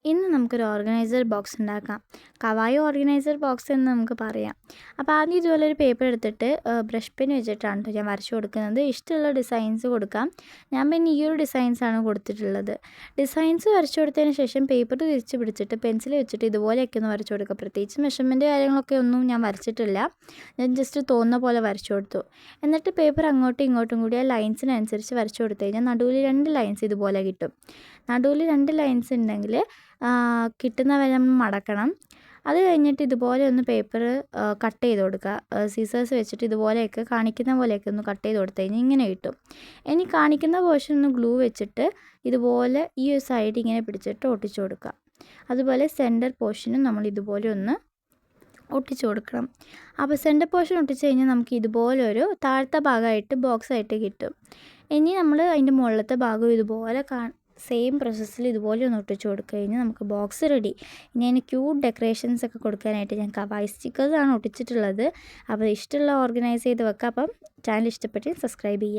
ഇന്ന് നമുക്കൊരു organiser box ഉണ്ടാക്കാം. കവായി ഓർഗനൈസർ ബോക്സ് എന്ന് നമുക്ക് പറയാം. അപ്പോൾ ആദ്യം ഇതുപോലെ ഒരു പേപ്പർ എടുത്തിട്ട് ബ്രഷ് പെൻ വെച്ചിട്ടാണ് കേട്ടോ ഞാൻ വരച്ചു കൊടുക്കുന്നത്. ഇഷ്ടമുള്ള ഡിസൈൻസ് കൊടുക്കാം. ഞാൻ പിന്നെ ഈ ഒരു ഡിസൈൻസാണ് കൊടുത്തിട്ടുള്ളത്. ഡിസൈൻസ് വരച്ചു കൊടുത്തതിന് ശേഷം പേപ്പർ തിരിച്ച് പിടിച്ചിട്ട് പെൻസിൽ വെച്ചിട്ട് ഇതുപോലെയൊക്കെ ഒന്ന് വരച്ചു കൊടുക്കുക. പ്രത്യേകിച്ച് മെഷർമെൻറ്റ് കാര്യങ്ങളൊക്കെ ഒന്നും ഞാൻ വരച്ചിട്ടില്ല. ഞാൻ ജസ്റ്റ് തോന്നുന്ന പോലെ വരച്ചു കൊടുത്തു. എന്നിട്ട് പേപ്പർ അങ്ങോട്ടും ഇങ്ങോട്ടും കൂടി ആ ലൈൻസിനനുസരിച്ച് വരച്ചു കൊടുത്തു കഴിഞ്ഞാൽ നടുവിൽ 2 ലൈൻസ് ഇതുപോലെ കിട്ടും. നടുവിൽ 2 ലൈൻസ് ഉണ്ടെങ്കിൽ കിട്ടുന്ന വരെ നമ്മൾ മടക്കണം. അത് കഴിഞ്ഞിട്ട് ഇതുപോലെ ഒന്ന് പേപ്പർ കട്ട് ചെയ്ത് കൊടുക്കുക. സീസേഴ്സ് വെച്ചിട്ട് ഇതുപോലെയൊക്കെ കാണിക്കുന്ന പോലെയൊക്കെ ഒന്ന് കട്ട് ചെയ്ത് കൊടുത്തു കഴിഞ്ഞാൽ ഇങ്ങനെ കിട്ടും. ഇനി കാണിക്കുന്ന പോർഷൻ ഒന്ന് ഗ്ലൂ വെച്ചിട്ട് ഇതുപോലെ ഈ ഒരു സൈഡ് ഇങ്ങനെ പിടിച്ചിട്ട് ഒട്ടിച്ചു കൊടുക്കുക. അതുപോലെ സെൻറ്റർ പോർഷനും നമ്മൾ ഇതുപോലെ ഒന്ന് ഒട്ടിച്ചു കൊടുക്കണം. അപ്പോൾ സെൻറ്റർ പോർഷൻ ഒട്ടിച്ച് കഴിഞ്ഞാൽ നമുക്ക് ഇതുപോലെ ഒരു താഴത്തെ ഭാഗമായിട്ട് ബോക്സ് ആയിട്ട് കിട്ടും. ഇനി നമ്മൾ അതിൻ്റെ മുകളിലത്തെ ഭാഗം ഇതുപോലെ സെയിം പ്രോസസ്സിൽ ഇതുപോലെ ഒന്ന് ഒട്ടിച്ച് കൊടുത്തു കഴിഞ്ഞാൽ നമുക്ക് ബോക്സ് റെഡി. ഇനി അതിന് ക്യൂട്ട് ഡെക്കറേഷൻസ് ഒക്കെ കൊടുക്കാനായിട്ട് ഞാൻ കവായി സ്റ്റിക്കേഴ്സാണ് ഒട്ടിച്ചിട്ടുള്ളത്. അപ്പോൾ ഇഷ്ടമുള്ള ഓർഗനൈസ് ചെയ്ത് വെക്കാം. അപ്പം ചാനൽ ഇഷ്ടപ്പെട്ട് സബ്സ്ക്രൈബ് ചെയ്യുക.